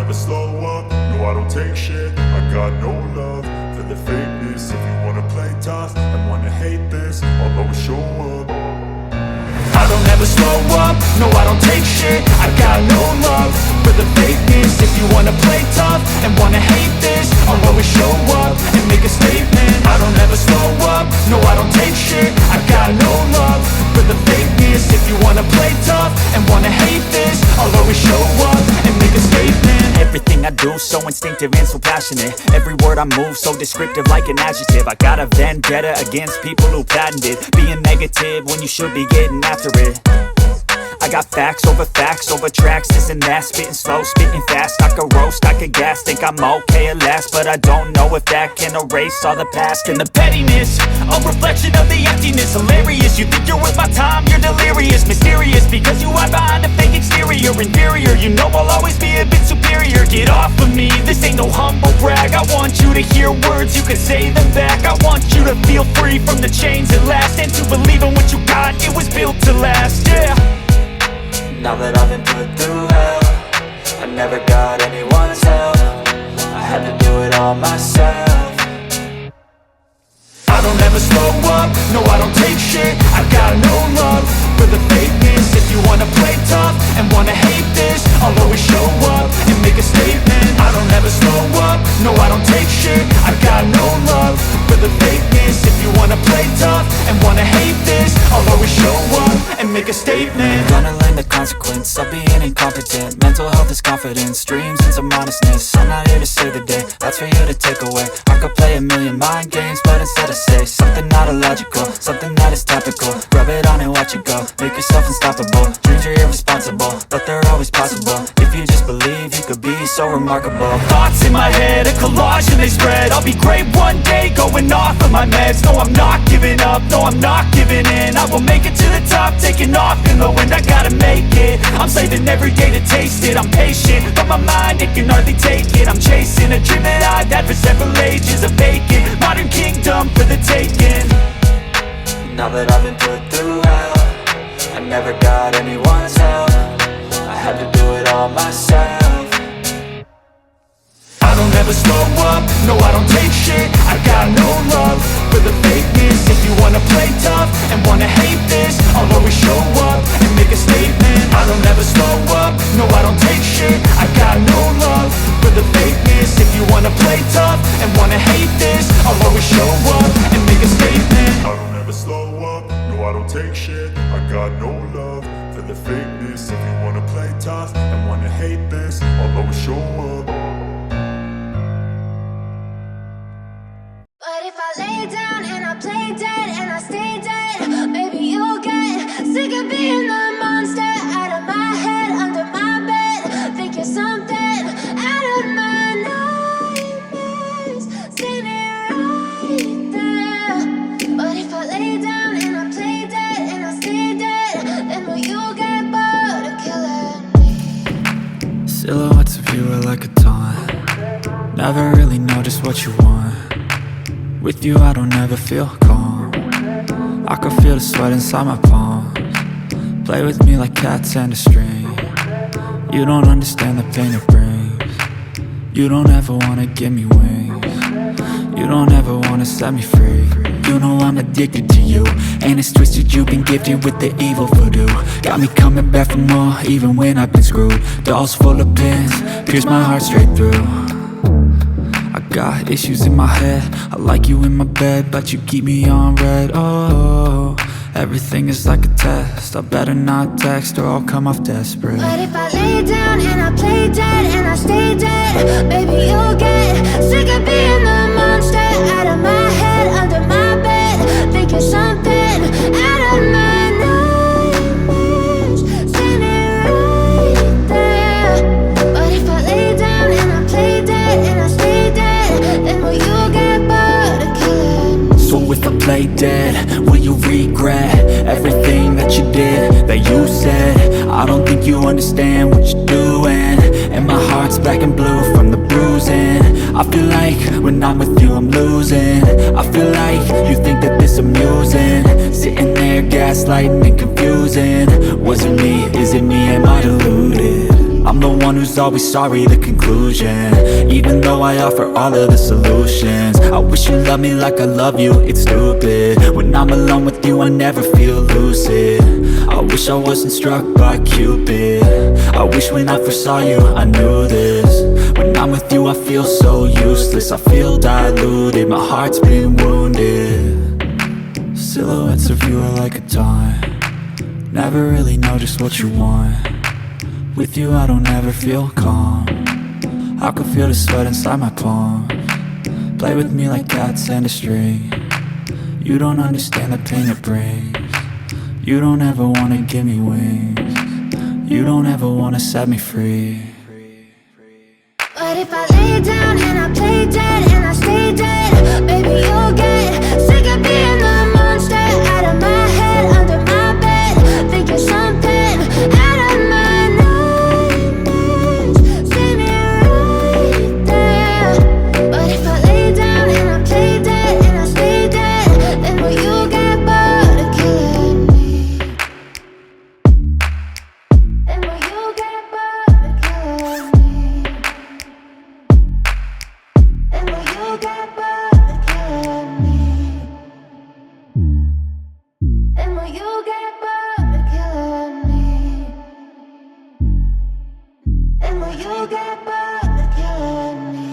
never slow up, no I don't take shit. I got no love for the fakeness. If you wanna play tough and wanna hate this, I'll always show up. I don't ever slow up, no I don't take shit. I got no love for the fakeness. If you wanna play tough and wanna hate this, I'll always show up and make a statement. I don't ever slow up, no I don't take shit. I got no love for the fakeness. If you wanna play tough and wanna hate this, I'll always show up and make a statement. Everything I do so instinctive and so passionate. Every word I move so descriptive like an adjective. I got a vendetta against people who patented being negative when you should be getting after it. I got facts over tracks, this and that. Spitting slow, spitting fast, I could roast, I could gas. Think I'm okay at last, but I don't know if that can erase all the past. And the pettiness, a reflection of the emptiness. Hilarious, you think you're worth my time, you're delirious. Mysterious, because you hide behind a fake exterior. Inferior, you know I'll always be a bit superior. Get off of me, this ain't no humble brag. I want you to hear words, you can say them back. I want you to feel free from the chains at last, and to believe in what you got, it was built to last, yeah. Now that I've been put through hell, I never got anyone's help. I had to do it all myself. I don't ever slow up, no I don't take shit. I got no love for the fakeness. If you wanna play tough and wanna hate this, I'll always show up and make a statement. I don't ever slow up, no I don't take shit. I got no love for the fakeness. If you wanna play tough and wanna hate this, I'll always show up and make a statement. Gonna learn the consequence of being incompetent. Mental health is confidence, dreams and some honestness. I'm not here to save the day, that's for you to take away. I could play a million mind games, but instead I say something not illogical, something that is topical. Rub it on and watch it go, make yourself unstoppable. Dreams are irresponsible, but they're always possible. If you just believe, you could be so remarkable. Thoughts in my head, a collage and they spread. I'll be great one day, going off of my meds. No, I'm not giving up, no, I'm not giving in. I will make it to the top, taking off in the wind. I gotta make it, I'm saving every day to taste it. I'm patient, but my mind, it can hardly take it. I'm chasing a dream that I've had for several ages. A vacant, modern kingdom for the taking. Now that I've been put through hell, I never got anyone's help. I had to do it all myself. I don't ever slow up, no I don't take shit. I got no love for the fakeness. If you wanna play tough and wanna hate this, I'll always show up and make a statement. I don't ever slow up, no I don't take shit. I got no love for the fakeness. If you wanna play tough and wanna hate this, I'll always show up and make a statement. I don't ever slow up, no I don't take shit. I got no love for the fakeness. If you wanna play tough and wanna hate this, I'll always show up. But if I lay down and I play dead and I stay dead, maybe you'll get sick of being the monster out of my head, under my bed. Think you're something out of my nightmares, standing right there. But if I lay down and I play dead and I stay dead, then will you get bored of killing me? Silhouettes of you are like a taunt. Never really know just what you want. With you I don't ever feel calm. I can feel the sweat inside my palms. Play with me like cats and a string. You don't understand the pain it brings. You don't ever wanna give me wings. You don't ever wanna set me free. You know I'm addicted to you, and it's twisted, you've been gifted with the evil voodoo. Got me coming back for more, even when I've been screwed. Dolls full of pins, pierce my heart straight through. I got issues in my head, I like you in my bed, but you keep me on red. Oh, everything is like a test. I better not text or I'll come off desperate. But if I lay down and I play dead and I stay dead, baby you'll get sick of being the monster out of my head, under my bed. Think you're something out of my nightmares, standing right there. But if I lay down and I play dead and I stay dead, then will you get bored of killing me? So if I play dead, will you regret everything that you did, that you said? I don't think you understand what you're doing, and my heart's black and blue from the bruising. I feel like when I'm with you I'm losing. I feel like you think that this amusing, sitting there gaslighting and confusing. Was it me? Is it me? Am I deluded? I'm I'm the one who's always sorry, the conclusion. Even though I offer all of the solutions, I wish you loved me like I love you, it's stupid. When I'm alone with you, I never feel lucid. I wish I wasn't struck by Cupid. I wish when I first saw you, I knew this. When I'm with you, I feel so useless. I feel diluted, my heart's been wounded. Silhouettes of you are like a taunt. Never really know just what you want. With you I don't ever feel calm. I can feel the sweat inside my palms. Play with me like cats and a string. You don't understand the pain it brings. You don't ever wanna give me wings. You don't ever wanna set me free. But if I lay down and I play dead and I stay dead, baby you'll get sick of being the monster out of my head, under my bed, thinking something out of my nightmares. See me right there. But if I lay down and I play dead and I stay dead, then will you get bored of killing me? Then will you get bored of killing me? Then will you get bored of killing me? Then will you get bored of killing me? Then will you get bored of killing me?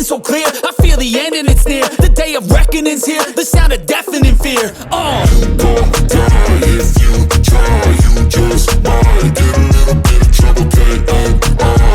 so clear. I feel the end and it's near. The day of reckoning's here. The sound of deafening fear. You gon' die if you try. You just might get a little bit of trouble. K-N-I-F-E.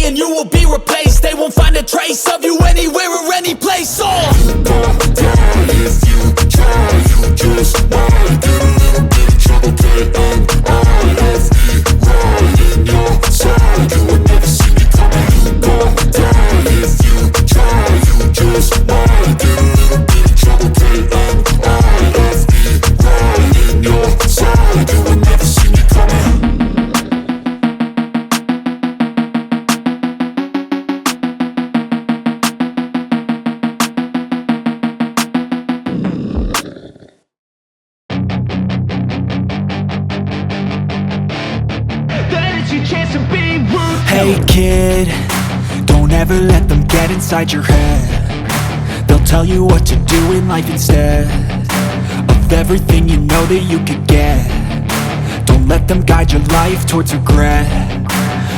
and you will be replaced. They won't find a trace of you anywhere or any place. So you gon' die if you try. You just might get a little bit of trouble, play on RFE right in your side. You would never see me coming. You gon' die if you try. You just might get a little bit of trouble, play on RFE right in your side. You would never see me coming. Hey kid, don't ever let them get inside your head. They'll tell you what to do in life instead of everything you know that you could get. Don't let them guide your life towards regret.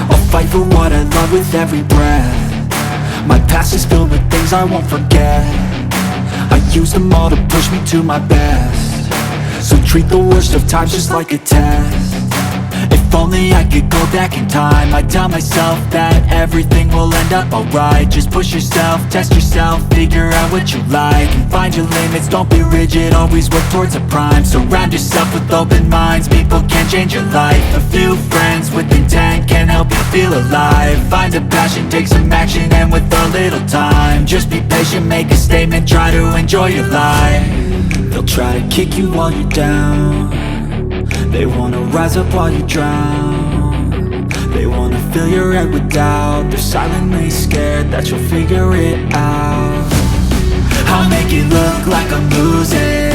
I'll fight for what I love with every breath. My past is filled with things I won't forget. I use them all to push me to my best. So treat the worst of times just like a test. If only I could go back in time, I'd tell myself that everything will end up alright. Just push yourself, test yourself, figure out what you like, and find your limits, don't be rigid, always work towards a prime. Surround yourself with open minds, people can change your life. A few friends with intent can help you feel alive. Find a passion, take some action, and with a little time, just be patient, make a statement, try to enjoy your life. They'll try to kick you while you're down. They wanna rise up while you drown. They wanna fill your head with doubt. They're silently scared that you'll figure it out. I'll make it look like I'm losing,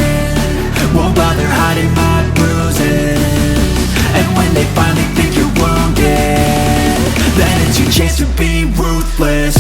won't bother hiding my bruises. And when they finally think you're wounded, then it's your chance to be ruthless.